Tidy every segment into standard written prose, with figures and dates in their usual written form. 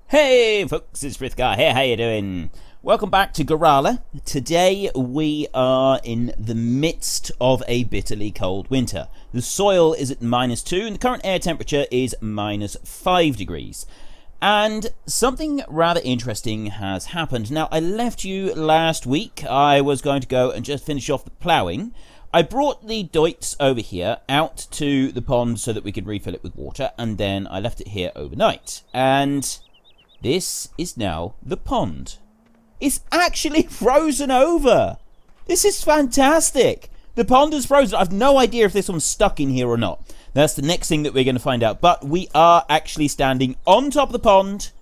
Hey folks, it's Frithgar here, how you doing? Welcome back to Gorale. Today we are in the midst of a bitterly cold winter. The soil is at -2 and the current air temperature is -5 degrees. And something rather interesting has happened. Now, I left you last week. I was going to go and just finish off the ploughing. I brought the doits over here out to the pond so that we could refill it with water, and then I left it here overnight. And this is now the pond. It's actually frozen over. This is fantastic. The pond is frozen. I've no idea if this one's stuck in here or not. That's the next thing that we're going to find out. But we are actually standing on top of the pond,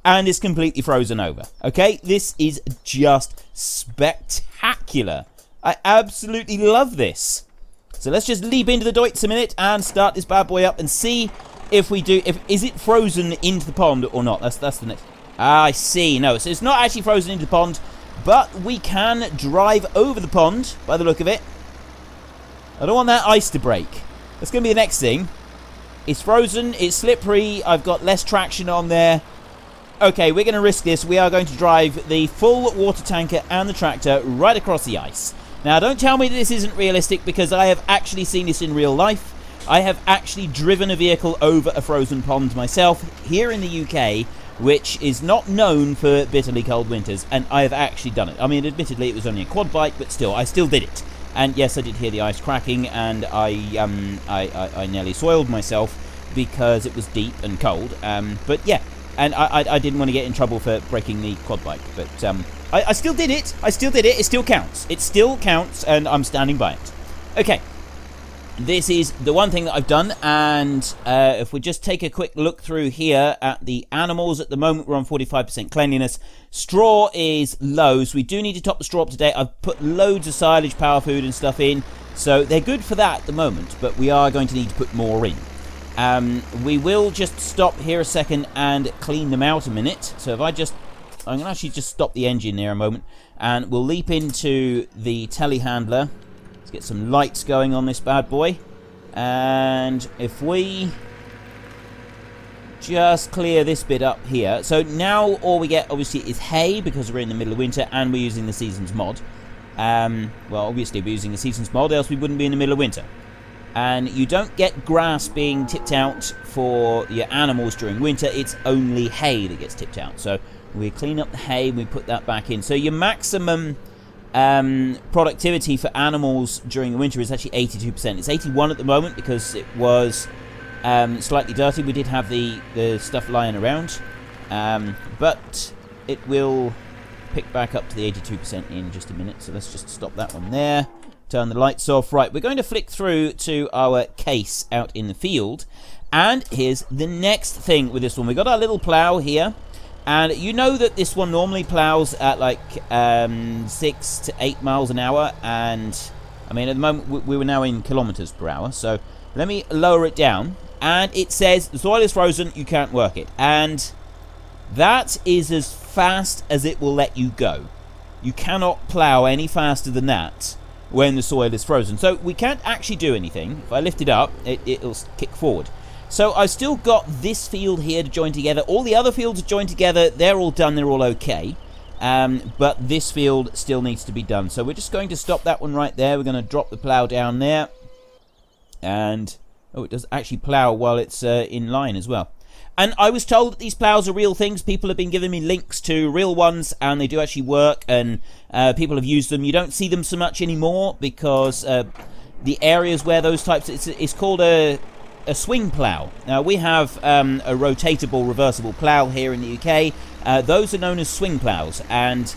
and it's completely frozen over. Okay, this is just spectacular. I absolutely love this. So let's just leap into the doits a minute and start this bad boy up and see if we do. Is it frozen into the pond or not? That's the next. I see. No, so it's not actually frozen into the pond, but we can drive over the pond by the look of it. I don't want that ice to break. That's going to be the next thing. It's frozen. It's slippery. I've got less traction on there. Okay, we're going to risk this. We are going to drive the full water tanker and the tractor right across the ice. Now, don't tell me that this isn't realistic, because I have actually seen this in real life. I have actually driven a vehicle over a frozen pond myself here in the UK, which is not known for bitterly cold winters, and I have actually done it. I mean, admittedly, it was only a quad bike, but still, I still did it. And yes, I did hear the ice cracking, and I nearly soiled myself because it was deep and cold. But yeah, and I didn't want to get in trouble for breaking the quad bike, but I still did it. I still did it. It still counts. It still counts, and I'm standing by it. Okay. This is the one thing that I've done, and if we just take a quick look through here at the animals, at the moment we're on 45% cleanliness. Straw is low, so we do need to top the straw up to date. I've put loads of silage, power food and stuff in, so they're good for that at the moment, but we are going to need to put more in. We will just stop here a second and clean them out a minute. So if I'm going to actually just stop the engine there a moment, and we'll leap into the telehandler. Get some lights going on this bad boy, and if we just clear this bit up here, so now all we get obviously is hay, because we're in the middle of winter and we're using the seasons mod. Well, obviously we're using the seasons mod, else we wouldn't be in the middle of winter. And you don't get grass being tipped out for your animals during winter. It's only hay that gets tipped out. So we clean up the hay, we put that back in. So your maximum productivity for animals during the winter is actually 82%. It's 81 at the moment because it was slightly dirty. We did have the stuff lying around, but it will pick back up to the 82% in just a minute. So let's just stop that one there. Turn the lights off. Right, we're going to flick through to our case out in the field, and here's the next thing with this one. We've got our little plough here. And you know that this one normally ploughs at like 6 to 8 miles an hour, and I mean at the moment we were now in kilometers per hour. So let me lower it down, and it says the soil is frozen, you can't work it, and that is as fast as it will let you go. You cannot plough any faster than that when the soil is frozen. So we can't actually do anything. If I lift it up, it'll kick forward. So I've still got this field here to join together. All the other fields are joined together. They're all done. They're all okay. But this field still needs to be done. So we're just going to stop that one right there. We're going to drop the plough down there. And, oh, it does actually plough while it's in line as well. And I was told that these ploughs are real things. People have been giving me links to real ones, and they do actually work. And people have used them. You don't see them so much anymore because the areas where those types... It's called a swing plough. Now we have a rotatable reversible plough here in the UK. Those are known as swing ploughs, and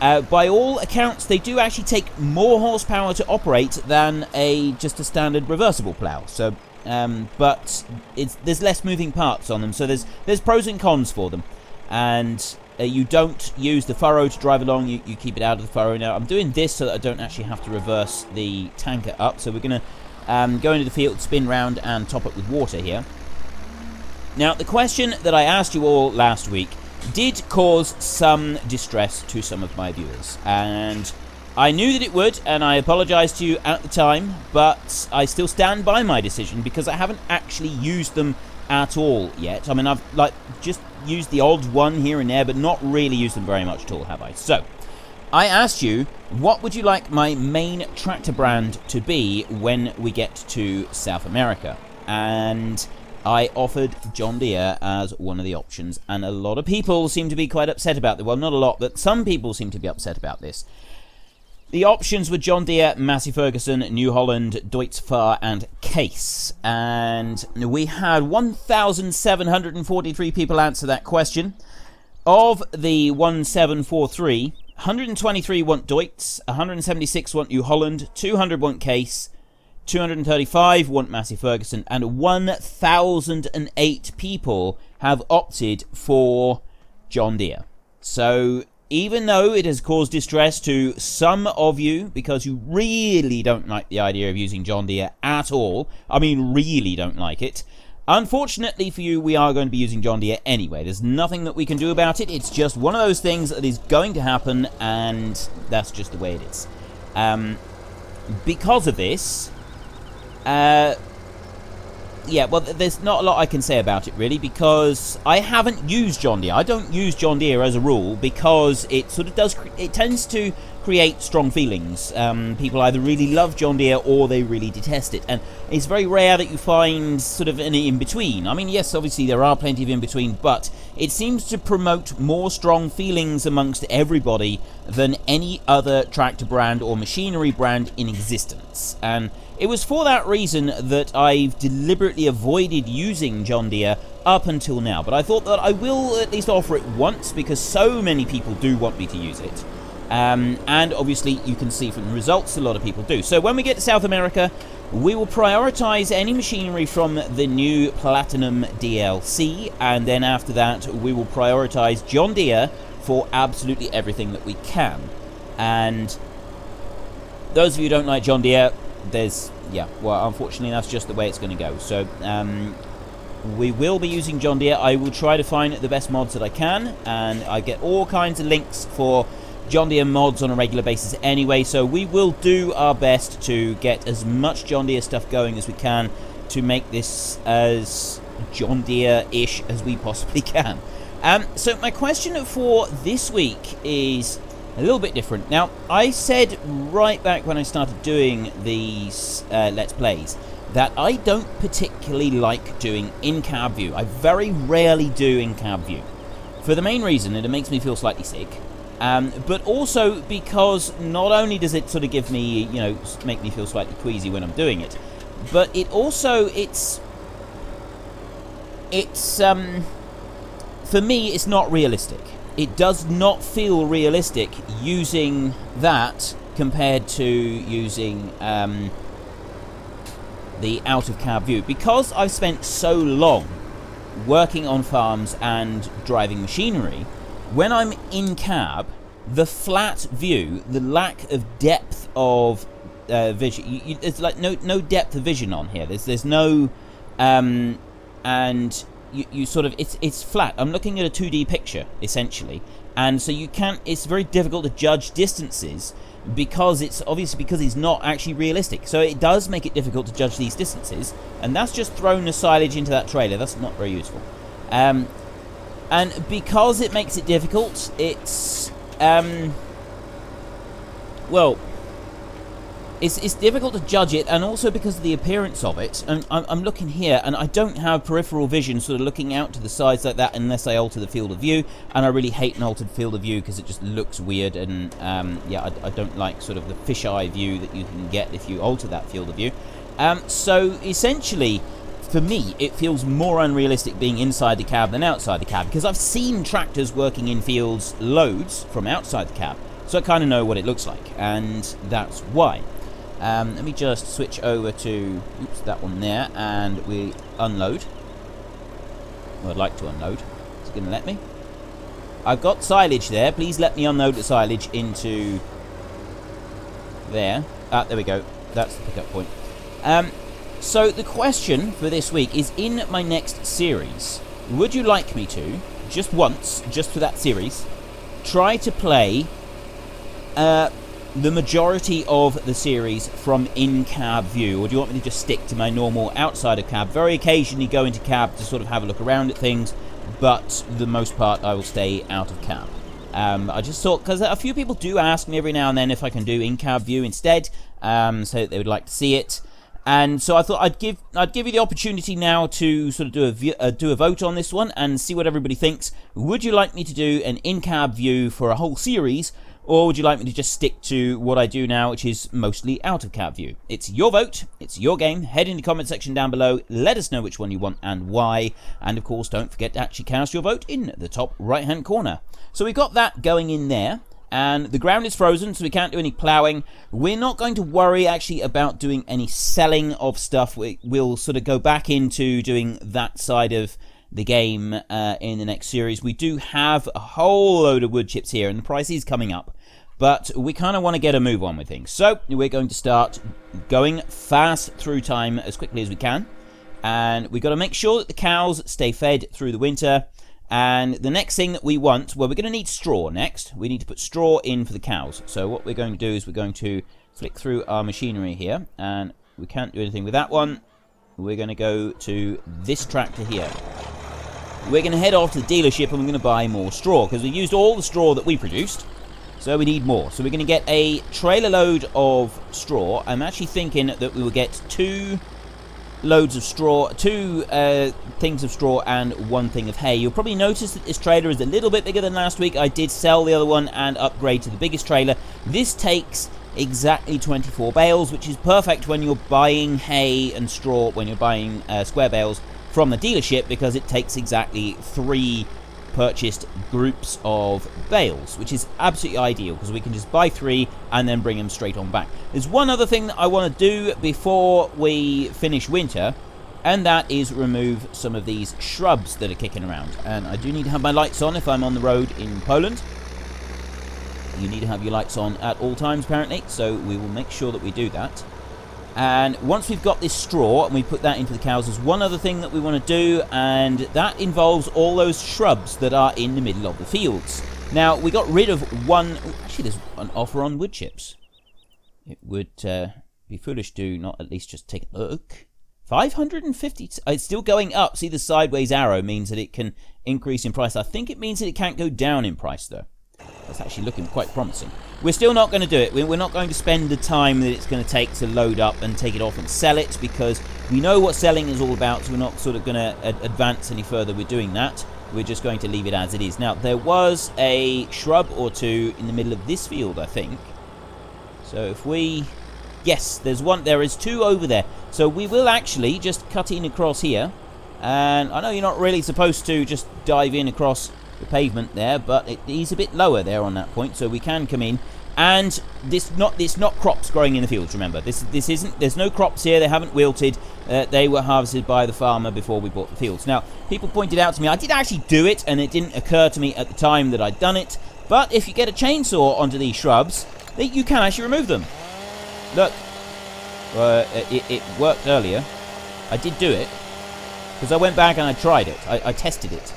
by all accounts they do actually take more horsepower to operate than just a standard reversible plough. So but there's less moving parts on them, so there's pros and cons for them. And you don't use the furrow to drive along, you keep it out of the furrow. Now I'm doing this so that I don't actually have to reverse the tanker up, so we're going to go into the field, spin round and top it with water here. Now the question that I asked you all last week did cause some distress to some of my viewers, and I knew that it would, and I apologised to you at the time, but I still stand by my decision because I haven't actually used them at all yet. I mean, I've just used the odd one here and there, but not really used them very much at all, have I? So, I asked you, what would you like my main tractor brand to be when we get to South America? And I offered John Deere as one of the options, and a lot of people seem to be quite upset about it. Well, not a lot, but some people seem to be upset about this. The options were John Deere, Massey Ferguson, New Holland, Deutz Fahr, and Case. And we had 1,743 people answer that question. Of the 1,743, 123 want Deutz, 176 want New Holland, 200 want Case, 235 want Massey Ferguson, and 1,008 people have opted for John Deere. So, even though it has caused distress to some of you, because you really don't like the idea of using John Deere at all, I mean really don't like it, unfortunately for you, we are going to be using John Deere anyway. There's nothing that we can do about it. It's just one of those things that is going to happen, and that's just the way it is. Because of this, yeah, well, there's not a lot I can say about it, really, because I haven't used John Deere. I don't use John Deere as a rule because it sort of does, it tends to create strong feelings. People either really love John Deere or they really detest it, and it's very rare that you find sort of an in-between. I mean, yes, obviously there are plenty of in-between, but it seems to promote more strong feelings amongst everybody than any other tractor brand or machinery brand in existence. And it was for that reason that I've deliberately avoided using John Deere up until now. But I thought that I will at least offer it once because so many people do want me to use it. And obviously you can see from the results a lot of people do. So when we get to South America, we will prioritise any machinery from the new Platinum DLC. And then after that, we will prioritise John Deere for absolutely everything that we can. And those of you who don't like John Deere, yeah, well, unfortunately that's just the way it's going to go. So we will be using John Deere. I will try to find the best mods that I can, and I get all kinds of links for John Deere mods on a regular basis anyway, so we will do our best to get as much John Deere stuff going as we can to make this as John Deere-ish as we possibly can. So my question for this week is a little bit different. Now, I said right back when I started doing these Let's Plays that I don't particularly like doing in-cab view. I very rarely do in-cab view. For the main reason that it makes me feel slightly sick, but also because not only does it sort of give me, you know, make me feel slightly queasy when I'm doing it, but it also, for me, it's not realistic. It does not feel realistic using that compared to using the out-of-cab view. Because I've spent so long working on farms and driving machinery, when I'm in cab, the flat view, the lack of depth of vision, it's like no depth of vision on here. There's no, and you sort of, it's flat. I'm looking at a 2D picture essentially, and so you can't. It's very difficult to judge distances because it's obviously because it's not actually realistic. So it does make it difficult to judge these distances, and that's just thrown the silage into that trailer. That's not very useful. And because it makes it difficult, it's well, it's difficult to judge it, and also because of the appearance of it. And I'm looking here, and I don't have peripheral vision sort of looking out to the sides like that unless I alter the field of view, and I really hate an altered field of view because it just looks weird, and yeah, I don't like sort of the fisheye view that you can get if you alter that field of view. So essentially, for me, it feels more unrealistic being inside the cab than outside the cab, because I've seen tractors working in fields loads from outside the cab, so I kind of know what it looks like, and that's why. Let me just switch over to, oops, that one there, and we unload. Well, I'd like to unload. Is it going to let me? I've got silage there. Please let me unload the silage into there. Ah, there we go. That's the pickup point. So the question for this week is, in my next series, would you like me to, just once, just for that series, try to play the majority of the series from in-cab view, or do you want me to just stick to my normal outside of cab? Very occasionally go into cab to sort of have a look around at things, but the most part I will stay out of cab. I just thought, because a few people do ask me every now and then if I can do in-cab view instead, so that they would like to see it. And so I thought I'd give you the opportunity now to sort of do a vote on this one and see what everybody thinks. Would you like me to do an in-cab view for a whole series, or would you like me to just stick to what I do now, which is mostly out-of-cab view? It's your vote, it's your game. Head in the comment section down below, let us know which one you want and why. And of course, don't forget to actually cast your vote in the top right-hand corner. So we've got that going in there. And the ground is frozen, so we can't do any ploughing. We're not going to worry actually about doing any selling of stuff. We'll sort of go back into doing that side of the game in the next series. We do have a whole load of wood chips here, and the price is coming up. But we kind of want to get a move on with things. So we're going to start going fast through time as quickly as we can. And we've got to make sure that the cows stay fed through the winter. And the next thing that we want, well, we're going to need straw next. We need to put straw in for the cows. So what we're going to do is we're going to flick through our machinery here. And we can't do anything with that one. We're going to go to this tractor here. We're going to head off to the dealership and we're going to buy more straw, because we used all the straw that we produced. So we need more. So we're going to get a trailer load of straw. I'm actually thinking that we will get 2 loads of straw, 2 things of straw and 1 thing of hay. You'll probably notice that this trailer is a little bit bigger than last week. I did sell the other one and upgrade to the biggest trailer. This takes exactly 24 bales, which is perfect when you're buying hay and straw, when you're buying square bales from the dealership, because it takes exactly 3 purchased groups of bales, which is absolutely ideal, because we can just buy 3 and then bring them straight on back. There's one other thing that I want to do before we finish winter, and that is remove some of these shrubs that are kicking around. And I do need to have my lights on if I'm on the road in Poland. You need to have your lights on at all times apparently, so we will make sure that we do that. And once we've got this straw and we put that into the cows, there's one other thing that we want to do, and that involves all those shrubs that are in the middle of the fields. Now, we got rid of one. Actually, there's an offer on wood chips. It would be foolish to not at least just take a look. 550. It's still going up. See, the sideways arrow means that it can increase in price. I think it means that it can't go down in price, though. That's actually looking quite promising. We're still not going to do it. We're not going to spend the time that it's going to take to load up and take it off and sell it, because we know what selling is all about, so we're not sort of going to advance any further with doing that. We're just going to leave it as it is. Now, there was a shrub or 2 in the middle of this field, I think. So if we... Yes, there's one. There is 2 over there. So we will actually just cut in across here. And I know you're not really supposed to just dive in across the pavement there, but it is a bit lower there on that point, so we can come in. And it's not crops growing in the fields, remember. This isn't, there's no crops here, they haven't wilted. They were harvested by the farmer before we bought the fields. Now, people pointed out to me, I did actually do it, and it didn't occur to me at the time that I'd done it, but if you get a chainsaw onto these shrubs, you can actually remove them. Look, it worked earlier. I did do it, because I went back and I tried it. I tested it.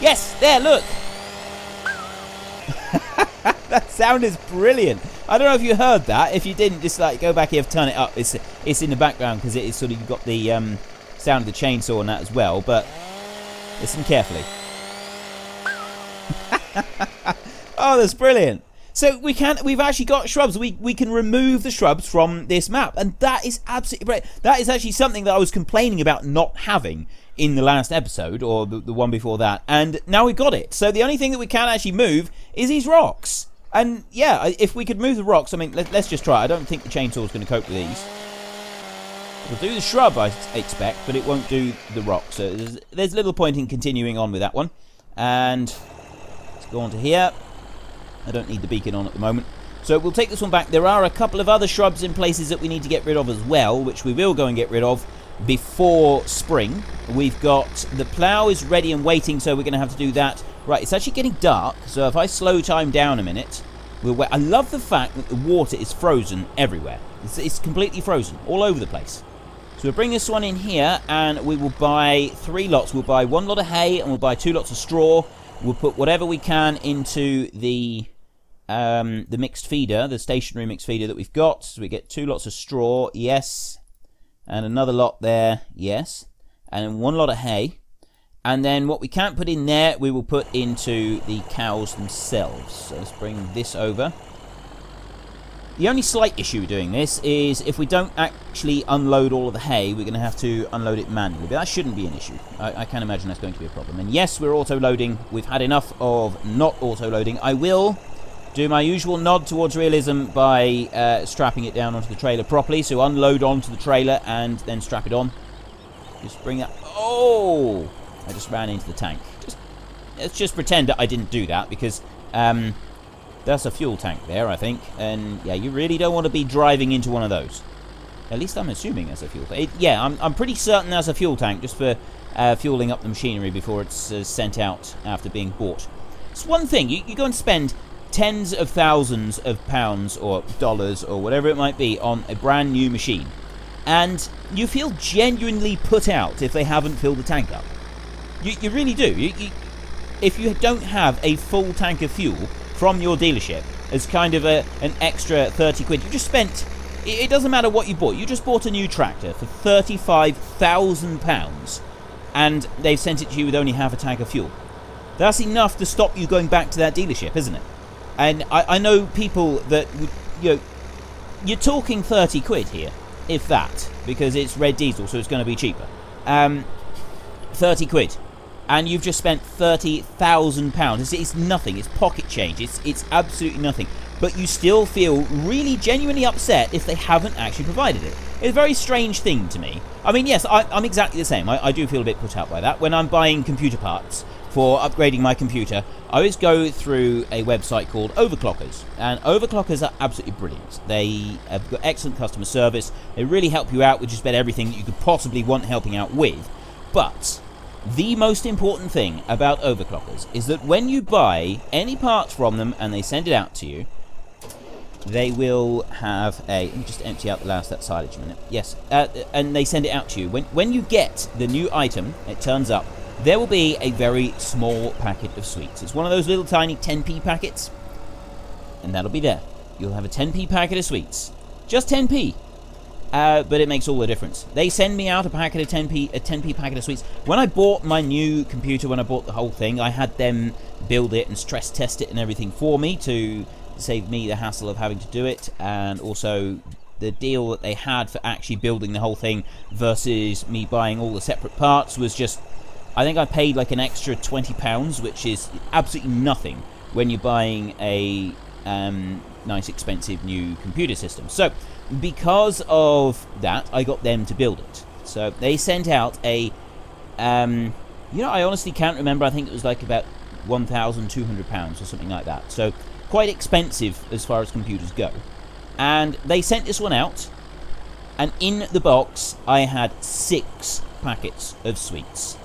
Yes, there, look. That sound is brilliant. I don't know if you heard that. If you didn't, just like go back here, turn it up. It's in the background because it is sort of, you've got the sound of the chainsaw and that as well. But listen carefully. Oh, that's brilliant. So we've actually got shrubs. We can remove the shrubs from this map, and that is absolutely great. That is actually something that I was complaining about not having in the last episode, or the one before that, and now we've got it. So the only thing that we can actually move is these rocks. And yeah, if we could move the rocks, I mean, let's just try. I don't think the chainsaw is going to cope with these. It'll do the shrub, I expect, but it won't do the rock. So there's little point in continuing on with that one. And let's go on to here. I don't need the beacon on at the moment. So we'll take this one back. There are a couple of other shrubs in places that we need to get rid of as well, which we will go and get rid of before spring. We've got the plough is ready and waiting, so we're going to have to do that. Right, it's actually getting dark, so if I slow time down a minute, we'll wait. I love the fact that the water is frozen everywhere. It's completely frozen all over the place. So we'll bring this one in here, and we will buy 3 lots. We'll buy 1 lot of hay, and we'll buy 2 lots of straw. We'll put whatever we can into the the mixed feeder, the stationary mixed feeder that we've got. So we get 2 lots of straw, yes. And another lot there, yes. And then 1 lot of hay. And then what we can't put in there, we will put into the cows themselves. So let's bring this over. The only slight issue with doing this is if we don't actually unload all of the hay, we're going to have to unload it manually. But that shouldn't be an issue. I can't imagine that's going to be a problem. And yes, we're auto-loading. We've had enough of not auto-loading. I will do my usual nod towards realism by strapping it down onto the trailer properly. So unload onto the trailer and then strap it on. Just bring that... Oh! I just ran into the tank. Let's just pretend that I didn't do that because... that's a fuel tank there, I think. And, yeah, you really don't want to be driving into one of those. At least I'm assuming that's a fuel tank. Yeah, I'm pretty certain that's a fuel tank, just for fueling up the machinery before it's sent out after being bought. It's one thing. You go and spend tens of thousands of pounds or dollars or whatever it might be on a brand new machine. And you feel genuinely put out if they haven't filled the tank up. You really do. If you don't have a full tank of fuel from your dealership as kind of an extra 30 quid. You just spent, it doesn't matter what you bought, you just bought a new tractor for £35,000 and they've sent it to you with only half a tank of fuel. That's enough to stop you going back to that dealership, isn't it? And I know people that, you're talking 30 quid here, if that, because it's red diesel, so it's going to be cheaper. 30 quid. And you've just spent £30,000. It's nothing. It's pocket change. It's absolutely nothing. But you still feel really genuinely upset if they haven't actually provided it. It's a very strange thing to me. I mean, yes, I'm exactly the same. I do feel a bit put out by that. When I'm buying computer parts for upgrading my computer, I always go through a website called Overclockers. And Overclockers are absolutely brilliant. They have got excellent customer service. They really help you out with just about everything that you could possibly want helping out with. But the most important thing about Overclockers is that when you buy any parts from them and they send it out to you, they will have a... Let me just empty out the last that silage a minute. Yes, and they send it out to you. When you get the new item, it turns up, there will be a very small packet of sweets. It's one of those little tiny 10p packets, and that'll be there. You'll have a 10p packet of sweets. Just 10p. But it makes all the difference. They send me out a packet of 10p packet of sweets. When I bought my new computer, when I bought the whole thing, I had them build it and stress test it and everything for me to save me the hassle of having to do it, and also the deal that they had for actually building the whole thing versus me buying all the separate parts was just, I think I paid like an extra £20, which is absolutely nothing when you're buying a nice expensive new computer system. So because of that, I got them to build it. So they sent out a I honestly can't remember. I think it was like about £1,200 or something like that. So quite expensive as far as computers go. And they sent this one out, and in the box I had 6 packets of sweets.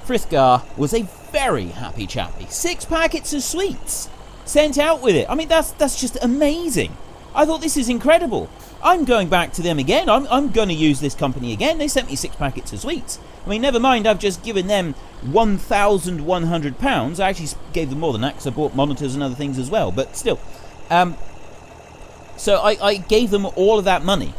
Frithgar was a very happy chappy. 6 packets of sweets sent out with it. I mean, that's just amazing. I thought, this is incredible. I'm going back to them again. I'm going to use this company again. They sent me 6 packets of sweets. I mean, never mind, I've just given them £1,100. I actually gave them more than that because I bought monitors and other things as well. But still. So I gave them all of that money.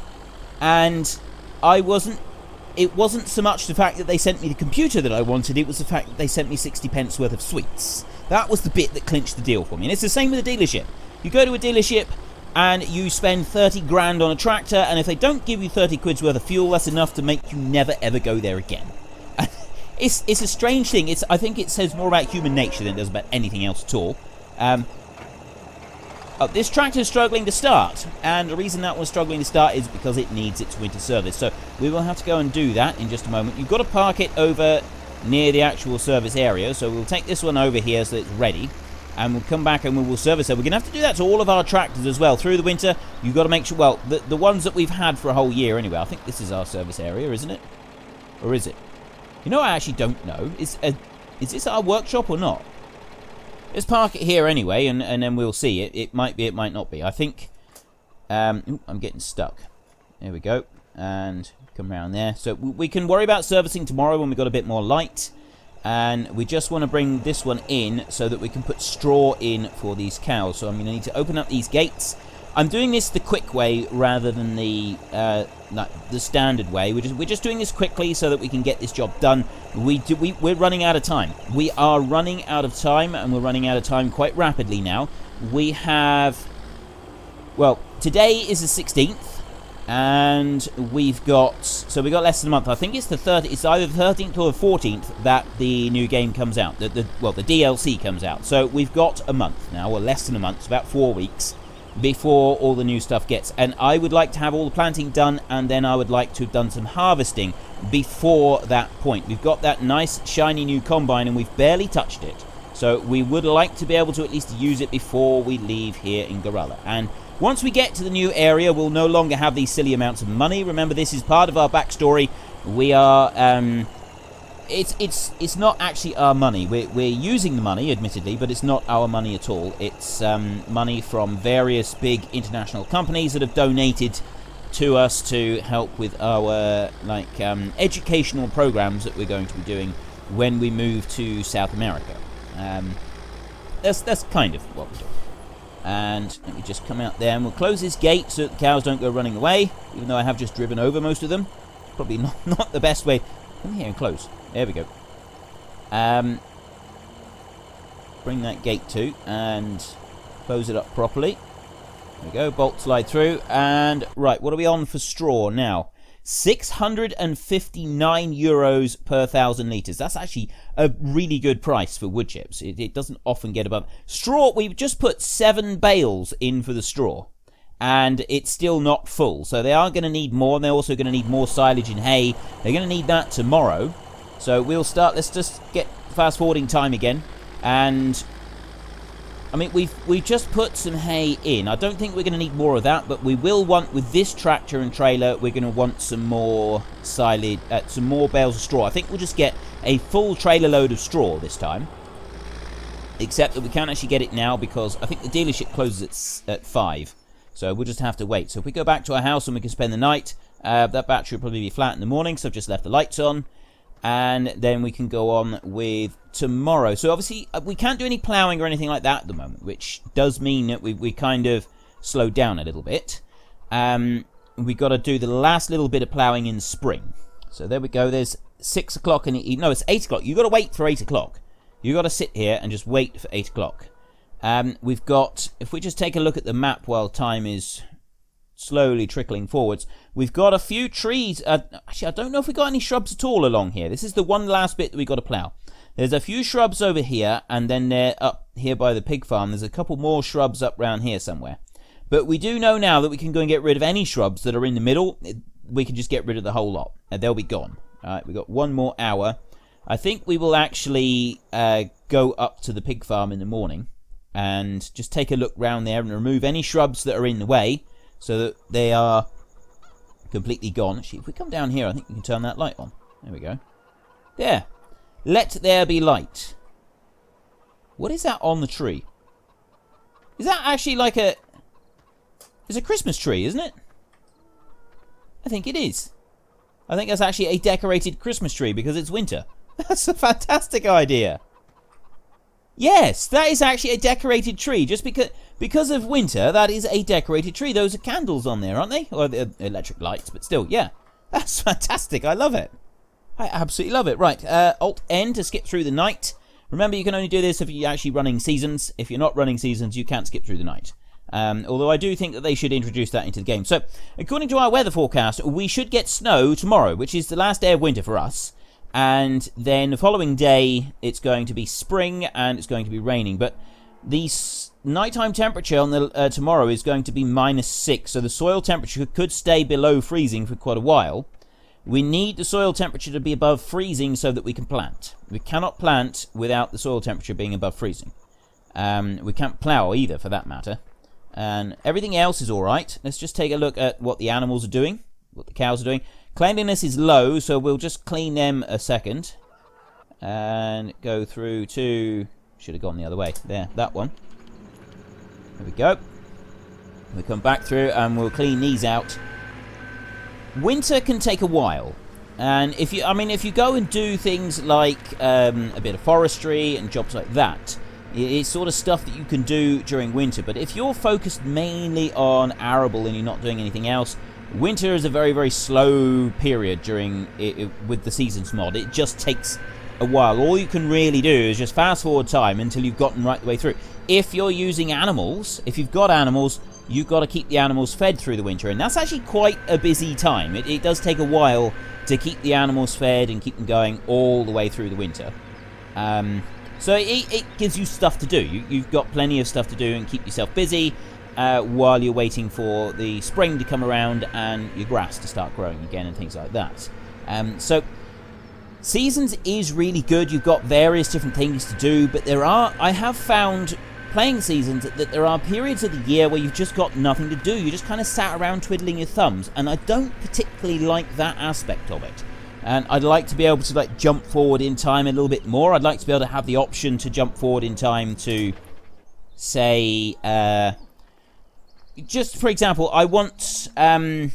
And it wasn't so much the fact that they sent me the computer that I wanted. It was the fact that they sent me 60p worth of sweets. That was the bit that clinched the deal for me. And it's the same with a dealership. You go to a dealership and you spend 30 grand on a tractor, and if they don't give you 30 quid's worth of fuel, that's enough to make you never ever go there again. It's a strange thing. I think it says more about human nature than it does about anything else at all. This tractor is struggling to start, and the reason that one's struggling to start is because it needs its winter service. So we will have to go and do that in just a moment. You've got to park it over near the actual service area, so we'll take this one over here so it's ready. And we'll come back and we will service it. We're going to have to do that to all of our tractors as well. Through the winter, you've got to make sure... Well, the ones that we've had for a whole year anyway. I think this is our service area, isn't it? Or is it? You know, I actually don't know. Is this our workshop or not? Let's park it here anyway, and then we'll see. It might be, it might not be. I think... I'm getting stuck. There we go. And come around there. So we can worry about servicing tomorrow when we've got a bit more light. And we just want to bring this one in so that we can put straw in for these cows. So I'm going to need to open up these gates. I'm doing this the quick way rather than the standard way. We're just doing this quickly so that we can get this job done. We're running out of time. We are running out of time, and we're running out of time quite rapidly now. We have, well, today is the 16th, and we've got less than a month. I think it's the 30th. It's either the 13th or the 14th that the new game comes out. The DLC comes out. So we've got a month now, or less than a month. It's about 4 weeks before all the new stuff gets. And I would like to have all the planting done, and then I would like to have done some harvesting before that point. We've got that nice shiny new combine, and we've barely touched it. So we would like to be able to at least use it before we leave here in Gorale. And once we get to the new area, we'll no longer have these silly amounts of money. Remember, this is part of our backstory. We are it's not actually our money. We're using the money, admittedly, but it's not our money at all. It's money from various big international companies that have donated to us to help with our educational programs that we're going to be doing when we move to South America. That's kind of what we're doing. And let me just come out there, and we'll close this gate so that the cows don't go running away, even though I have just driven over most of them. Probably not the best way. Come here and close. There we go. Bring that gate to and close it up properly. There we go. Bolt slide through. And right, what are we on for straw now? 659 euros per 1,000 litres. That's actually a really good price for wood chips. It doesn't often get above. Straw, we've just put 7 bales in for the straw, and it's still not full. So they are going to need more, and they're also going to need more silage and hay. They're going to need that tomorrow. So we'll start, let's just get fast forwarding time again. And I mean, we've just put some hay in. I don't think we're going to need more of that, but we will want, with this tractor and trailer, we're going to want some more silage, some more bales of straw. I think we'll just get a full trailer load of straw this time. Except that we can't actually get it now because I think the dealership closes at 5. So we'll just have to wait. So if we go back to our house and we can spend the night, that battery will probably be flat in the morning, so I've just left the lights on. And then we can go on with tomorrow. So obviously we can't do any ploughing or anything like that at the moment, which does mean that we kind of slowed down a little bit. We've got to do the last little bit of ploughing in spring. So there we go. There's 6 o'clock in the evening. No, it's 8 o'clock. You've got to wait for 8 o'clock. You've got to sit here and just wait for 8 o'clock. We've got, if we just take a look at the map while time is slowly trickling forwards, we've got a few trees. Actually, I don't know if we got any shrubs at all along here. This is the one last bit that we got to plough. There's a few shrubs over here, and then they're up here by the pig farm. There's a couple more shrubs up round here somewhere. But we do know now that we can go and get rid of any shrubs that are in the middle. We can just get rid of the whole lot, and they'll be gone. All right, we've got 1 more hour. I think we will actually go up to the pig farm in the morning and just take a look round there and remove any shrubs that are in the way, so that they are completely gone. Actually, if we come down here, I think we can turn that light on. There we go. There. Let there be light. What is that on the tree? Is that actually like a... It's a Christmas tree, isn't it? I think it is. I think that's actually a decorated Christmas tree because it's winter. That's a fantastic idea. Yes, that is actually a decorated tree. Just because of winter, that is a decorated tree. Those are candles on there, aren't they? Or they're electric lights, but still, yeah. That's fantastic. I love it. I absolutely love it. Right, Alt-N to skip through the night. Remember, you can only do this if you're actually running seasons. If you're not running seasons, you can't skip through the night. Although I do think that they should introduce that into the game. So, according to our weather forecast, we should get snow tomorrow, which is the last day of winter for us. And then the following day, it's going to be spring and it's going to be raining. But the nighttime temperature on the tomorrow is going to be -6, so the soil temperature could stay below freezing for quite a while. We need the soil temperature to be above freezing so that we can plant. We cannot plant without the soil temperature being above freezing. We can't plough either, for that matter. And everything else is alright. Let's just take a look at what the animals are doing, what the cows are doing. Cleanliness is low, so we'll just clean them a second. And go through to... Should have gone the other way. There, that one. There we go. We come back through and we'll clean these out. Winter can take a while. And if you go and do things like a bit of forestry and jobs like that, it's sort of stuff that you can do during winter. But if you're focused mainly on arable and you're not doing anything else, winter is a very, very slow period during with the seasons mod. It just takes a while. All you can really do is just fast forward time until you've gotten right the way through. If you're using animals, if you've got animals, you've got to keep the animals fed through the winter, and that's actually quite a busy time. It does take a while to keep the animals fed and keep them going all the way through the winter. So it gives you stuff to do. You've got plenty of stuff to do and keep yourself busy while you're waiting for the spring to come around and your grass to start growing again and things like that. So Seasons is really good. You've got various different things to do, but I have found playing Seasons that there are periods of the year where you've just got nothing to do. You just kind of sat around twiddling your thumbs, and I don't particularly like that aspect of it. And I'd like to be able to like jump forward in time a little bit more. I'd like to be able to have the option to jump forward in time to, say, just for example, I want to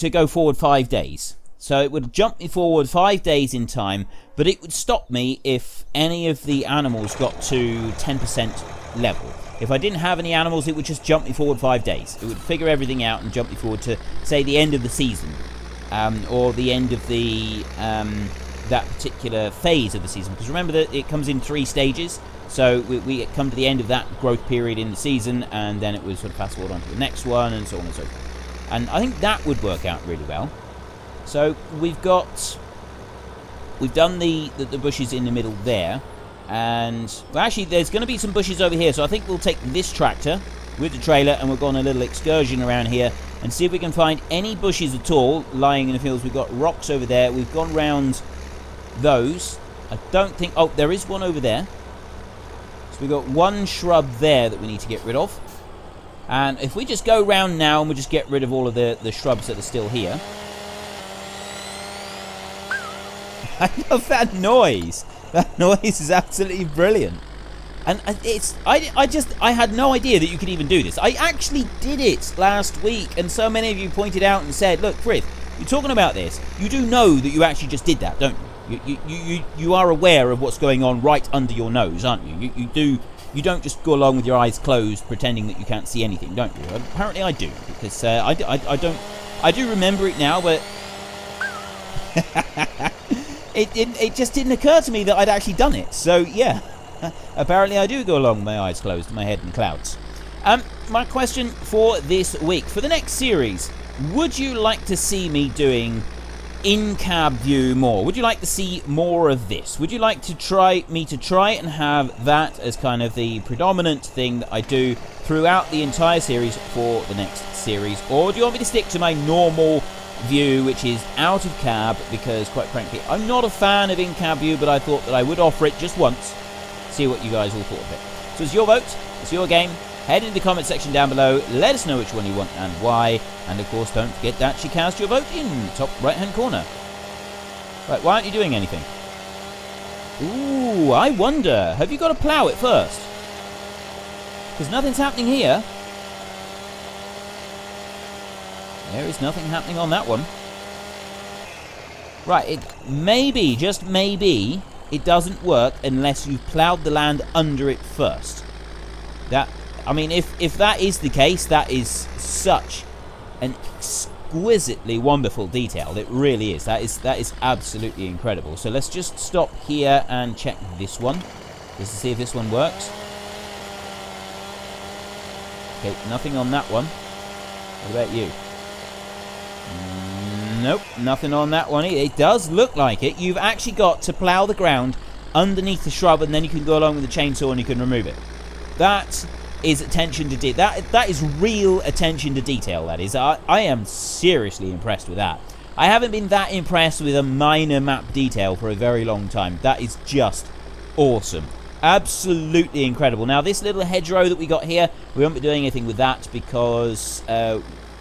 go forward 5 days. So it would jump me forward 5 days in time, but it would stop me if any of the animals got to 10% level. If I didn't have any animals, it would just jump me forward 5 days. It would figure everything out and jump me forward to, say, the end of the season, or the end of the that particular phase of the season. Because remember that it comes in 3 stages. So we come to the end of that growth period in the season, and then it would sort of fast forward on to the next one, and so on and so forth. And I think that would work out really well. So we've done the bushes in the middle there, and well, actually there's going to be some bushes over here, so I think we'll take this tractor with the trailer and we'll go on a little excursion around here and see if we can find any bushes at all lying in the fields. We've got rocks over there. We've gone round those. I don't think... Oh, there is one over there. So we've got one shrub there that we need to get rid of. And if we just go round now and we'll just get rid of all of the shrubs that are still here. I love that noise. That noise is absolutely brilliant. And I had no idea that you could even do this. I actually did it last week, and so many of you pointed out and said, look, Frith, you're talking about this. You do know that you actually just did that, don't you? You are aware of what's going on right under your nose, aren't you? You don't just go along with your eyes closed pretending that you can't see anything, don't you? Apparently I do, because I do remember it now, but it just didn't occur to me that I'd actually done it. So yeah, apparently I do go along with my eyes closed and my head in clouds. My question for this week, for the next series, would you like to see me doing in-cab view more? Would you like to see more of this? Would you like to try and have that as kind of the predominant thing that I do throughout the entire series for the next series? Or do you want me to stick to my normal view, which is out of cab? Because quite frankly, I'm not a fan of in-cab view, but I thought that I would offer it just once, see what you guys all thought of it. So it's your vote, it's your game. Head into the comment section down below, let us know which one you want and why, and of course don't forget to actually cast your vote in the top right hand corner. Right, why aren't you doing anything? Ooh, I wonder, have you got to plough it first? Because nothing's happening here. There is nothing happening on that one. Right, it maybe, just maybe, it doesn't work unless you've ploughed the land under it first. I mean, if that is the case, that is such an exquisitely wonderful detail. It really is. That is absolutely incredible. So let's just stop here and check this one, just to see if this one works. Okay, nothing on that one. What about you? Nope, nothing on that one. It does look like it. You've actually got to plough the ground underneath the shrub, and then you can go along with the chainsaw and you can remove it. That is attention to detail. That is real attention to detail, that is. I am seriously impressed with that. I haven't been that impressed with a minor map detail for a very long time. That is just awesome. Absolutely incredible. Now, this little hedgerow that we got here, we won't be doing anything with that because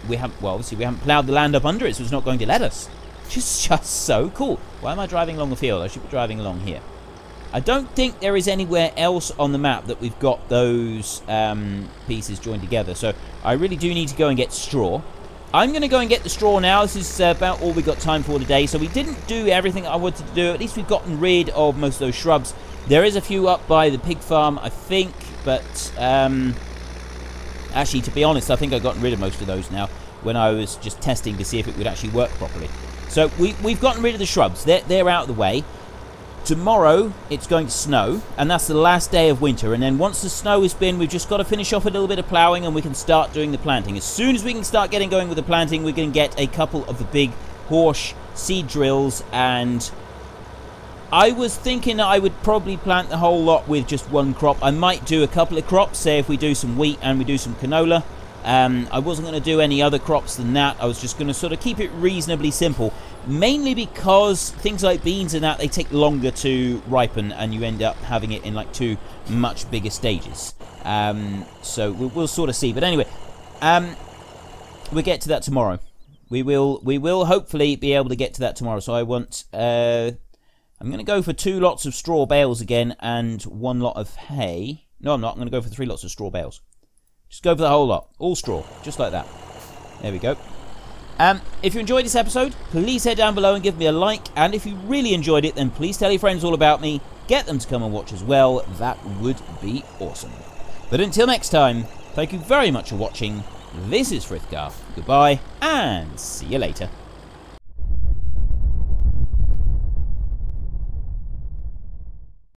we haven't ploughed the land up under it, so it's not going to let us. Just so cool. Why am I driving along the field? I should be driving along here. I don't think there is anywhere else on the map that we've got those pieces joined together, so I really do need to go and get straw. I'm going to go and get the straw now. This is about all we got time for today. So we didn't do everything I wanted to do. At least we've gotten rid of most of those shrubs. There is a few up by the pig farm, I think. But actually, to be honest, I think I've gotten rid of most of those now when I was just testing to see if it would actually work properly. So we've gotten rid of the shrubs. They're out of the way. Tomorrow, it's going to snow, and that's the last day of winter. And then once the snow has been, we've just got to finish off a little bit of ploughing, and we can start doing the planting. As soon as we can start getting going with the planting, we can get a couple of the big horse seed drills. And I was thinking I would probably plant the whole lot with just one crop. I might do a couple of crops, say if we do some wheat and we do some canola. I wasn't going to do any other crops than that. I was just going to sort of keep it reasonably simple, mainly because things like beans and that, they take longer to ripen, and you end up having it in like 2 much bigger stages. So we'll sort of see. But anyway, we'll get to that tomorrow. We will hopefully be able to get to that tomorrow. So I want I'm going to go for 2 lots of straw bales again and 1 lot of hay. No, I'm not. I'm going to go for 3 lots of straw bales. Just go for the whole lot. All straw. Just like that. There we go. If you enjoyed this episode, please head down below and give me a like. And if you really enjoyed it, then please tell your friends all about me. Get them to come and watch as well. That would be awesome. But until next time, thank you very much for watching. This is Frithgar. Goodbye, and see you later.